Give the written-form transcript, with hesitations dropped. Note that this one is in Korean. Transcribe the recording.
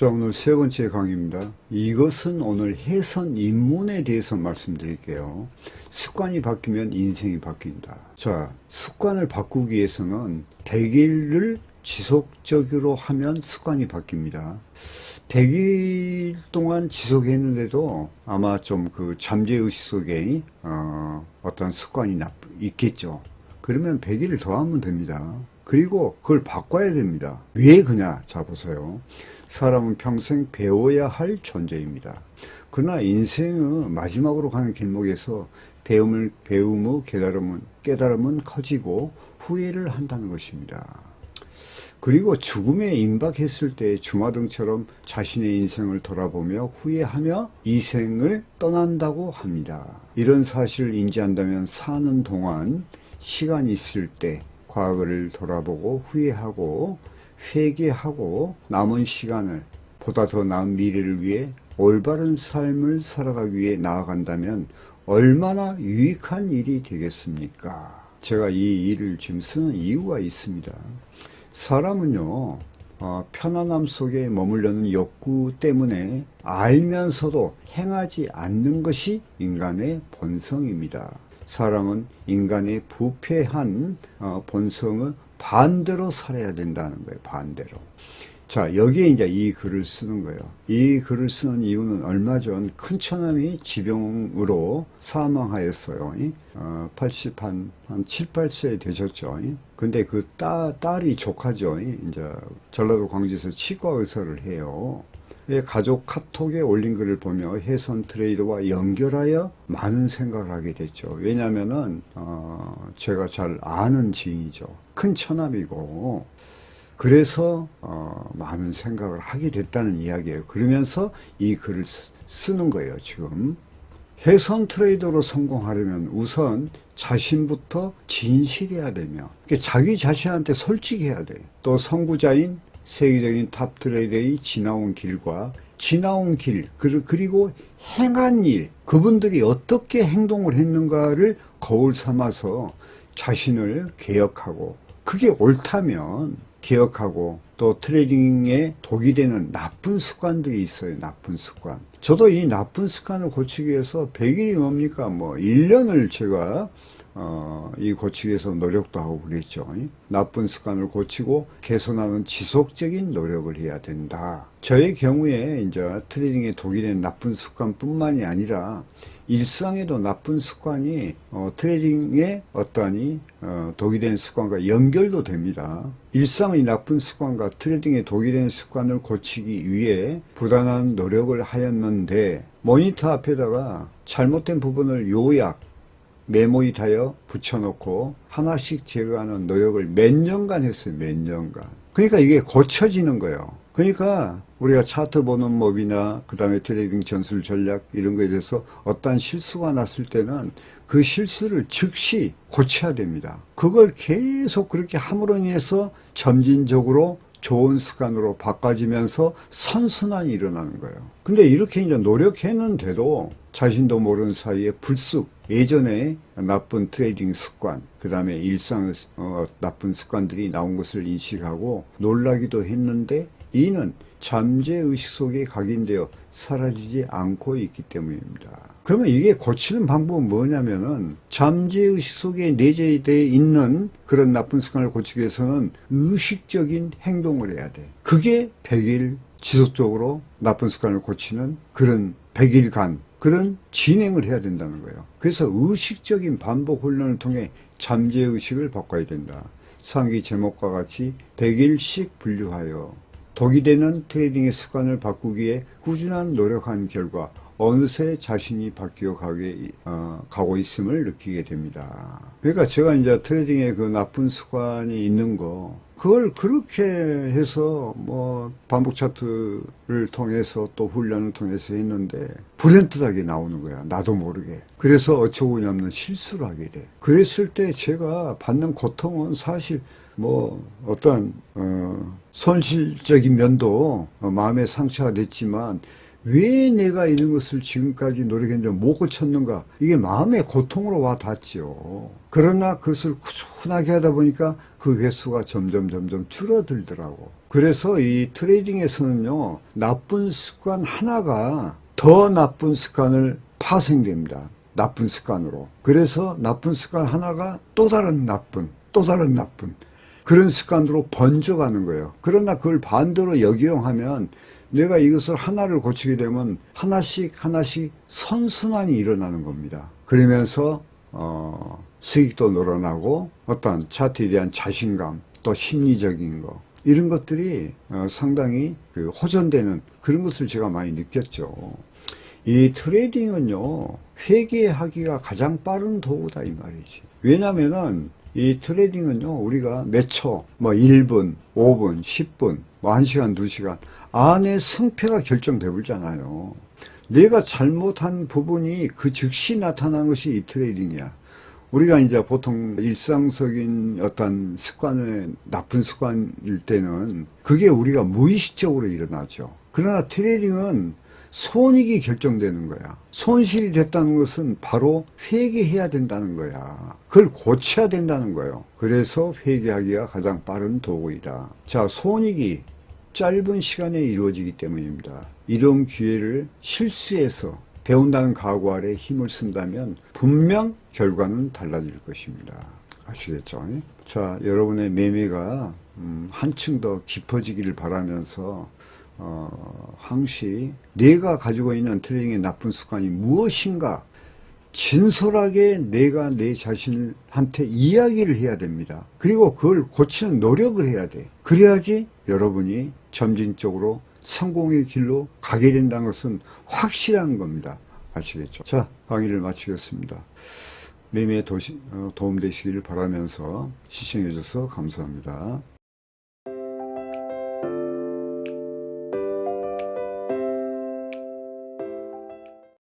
자, 오늘 세 번째 강의입니다. 이것은 오늘 해선 입문에 대해서 말씀드릴게요. 습관이 바뀌면 인생이 바뀐다. 자, 습관을 바꾸기 위해서는 100일을 지속적으로 하면 습관이 바뀝니다. 100일 동안 지속했는데도 아마 좀 그 잠재의식 속에 어떤 습관이 있겠죠. 그러면 100일을 더 하면 됩니다. 그리고 그걸 바꿔야 됩니다. 왜 그냐? 자, 보세요. 사람은 평생 배워야 할 존재입니다. 그러나 인생의 마지막으로 가는 길목에서 배움의 깨달음은 커지고 후회를 한다는 것입니다. 그리고 죽음에 임박했을 때 주마등처럼 자신의 인생을 돌아보며 후회하며 이 생을 떠난다고 합니다. 이런 사실을 인지한다면 사는 동안 시간이 있을 때 과거를 돌아보고 후회하고 회개하고 남은 시간을 보다 더 나은 미래를 위해 올바른 삶을 살아가기 위해 나아간다면 얼마나 유익한 일이 되겠습니까? 제가 이 일을 지금 쓰는 이유가 있습니다. 사람은요, 편안함 속에 머물려는 욕구 때문에 알면서도 행하지 않는 것이 인간의 본성입니다. 사람은 인간의 부패한 본성을 반대로 살아야 된다는 거예요. 반대로. 자, 여기에 이제 이 글을 쓰는 거예요. 이 글을 쓰는 이유는 얼마 전 큰 처남이 지병으로 사망하였어요. 7, 8세 되셨죠. 근데 그 딸이 조카죠. 이제 전라도 광주에서 치과 의사를 해요. 가족 카톡에 올린 글을 보며 해선 트레이더와 연결하여 많은 생각을 하게 됐죠. 왜냐하면은 제가 잘 아는 지인이죠. 큰 처남이고 그래서 많은 생각을 하게 됐다는 이야기예요. 그러면서 이 글을 쓰는 거예요. 지금 해선 트레이더로 성공하려면 우선 자신부터 진실해야 되며 자기 자신한테 솔직해야 돼. 또 선구자인 세계적인 탑 트레이더의 지나온 길과 지나온 길 그리고 행한 일, 그분들이 어떻게 행동을 했는가를 거울 삼아서 자신을 개혁하고, 그게 옳다면 개혁하고, 또 트레이딩에 독이 되는 나쁜 습관들이 있어요. 나쁜 습관. 저도 이 나쁜 습관을 고치기 위해서 100일이 뭡니까? 1년을 제가 이 고치기 위해서 노력도 하고 그랬죠. 나쁜 습관을 고치고 개선하는 지속적인 노력을 해야 된다. 저의 경우에 이제 트레이딩에 독이 된 나쁜 습관뿐만이 아니라 일상에도 나쁜 습관이 트레이딩에 어떠하니 독이 된 습관과 연결도 됩니다. 일상의 나쁜 습관과 트레이딩에 독이 된 습관을 고치기 위해 부단한 노력을 하였는데 모니터 앞에다가 잘못된 부분을 요약 메모잇하여 붙여놓고 하나씩 제거하는 노력을 몇 년간 했어요. 몇 년간. 그러니까 이게 고쳐지는 거예요. 그러니까 우리가 차트 보는 법이나 그 다음에 트레이딩 전술 전략 이런 거에 대해서 어떠한 실수가 났을 때는 그 실수를 즉시 고쳐야 됩니다. 그걸 계속 그렇게 함으로 인해서 점진적으로 좋은 습관으로 바꿔지면서 선순환이 일어나는 거예요. 근데 이렇게 이제 노력했는데도 자신도 모르는 사이에 불쑥 예전에 나쁜 트레이딩 습관, 그 다음에 일상 나쁜 습관들이 나온 것을 인식하고 놀라기도 했는데 이는 잠재의식 속에 각인되어 사라지지 않고 있기 때문입니다. 그러면 이게 고치는 방법은 뭐냐면은 잠재의식 속에 내재되어 있는 그런 나쁜 습관을 고치기 위해서는 의식적인 행동을 해야 돼. 그게 100일 지속적으로 나쁜 습관을 고치는 그런 100일간 그런 진행을 해야 된다는 거예요. 그래서 의식적인 반복 훈련을 통해 잠재의식을 바꿔야 된다. 상기 제목과 같이 100일씩 분류하여 독이 되는 트레이딩의 습관을 바꾸기 위해 꾸준한 노력한 결과 어느새 자신이 바뀌어 가고 있음을 느끼게 됩니다. 그러니까 제가 이제 트레이딩에 그 나쁜 습관이 있는 거, 그걸 그렇게 해서 반복 차트를 통해서 또 훈련을 통해서 했는데 불현듯하게 나오는 거야. 나도 모르게. 그래서 어처구니 없는 실수를 하게 돼. 그랬을 때 제가 받는 고통은 사실 어떤 손실적인 면도 마음에 상처가 됐지만 왜 내가 이런 것을 지금까지 노력했는데 못 고쳤는가? 이게 마음의 고통으로 와 닿지요. 그러나 그것을 꾸준하게 하다 보니까 그 횟수가 점점 줄어들더라고. 그래서 이 트레이딩에서는요, 나쁜 습관 하나가 더 나쁜 습관을 파생됩니다. 나쁜 습관으로. 그래서 나쁜 습관 하나가 또 다른 나쁜 그런 습관으로 번져가는 거예요. 그러나 그걸 반대로 역이용하면 내가 이것을 하나를 고치게 되면 하나씩 선순환이 일어나는 겁니다. 그러면서 수익도 늘어나고 어떤 차트에 대한 자신감, 또 심리적인 거, 이런 것들이 상당히 호전되는 그런 것을 제가 많이 느꼈죠. 이 트레이딩은요, 회개하기가 가장 빠른 도구다 이 말이지. 왜냐면은 이 트레이딩은요, 우리가 몇 초, 1분, 5분, 10분, 1시간, 2시간 안에 승패가 결정돼 버리잖아요. 내가 잘못한 부분이 그 즉시 나타나는 것이 이 트레이딩이야. 우리가 이제 보통 일상적인 어떤 습관의 나쁜 습관일 때는 그게 우리가 무의식적으로 일어나죠. 그러나 트레이딩은 손익이 결정되는 거야. 손실이 됐다는 것은 바로 회개해야 된다는 거야. 그걸 고쳐야 된다는 거예요. 그래서 회개하기가 가장 빠른 도구이다. 자, 손익이 짧은 시간에 이루어지기 때문입니다. 이런 기회를 실수해서 배운다는 각오 아래 힘을 쓴다면 분명 결과는 달라질 것입니다. 아시겠죠? 자, 여러분의 매매가 한층 더 깊어지기를 바라면서 항시 내가 가지고 있는 트레이딩의 나쁜 습관이 무엇인가 진솔하게 내가 내 자신한테 이야기를 해야 됩니다. 그리고 그걸 고치는 노력을 해야 돼. 그래야지 여러분이 점진적으로 성공의 길로 가게 된다는 것은 확실한 겁니다. 아시겠죠? 자, 강의를 마치겠습니다. 매매에 도움되시기를 바라면서 시청해 주셔서 감사합니다.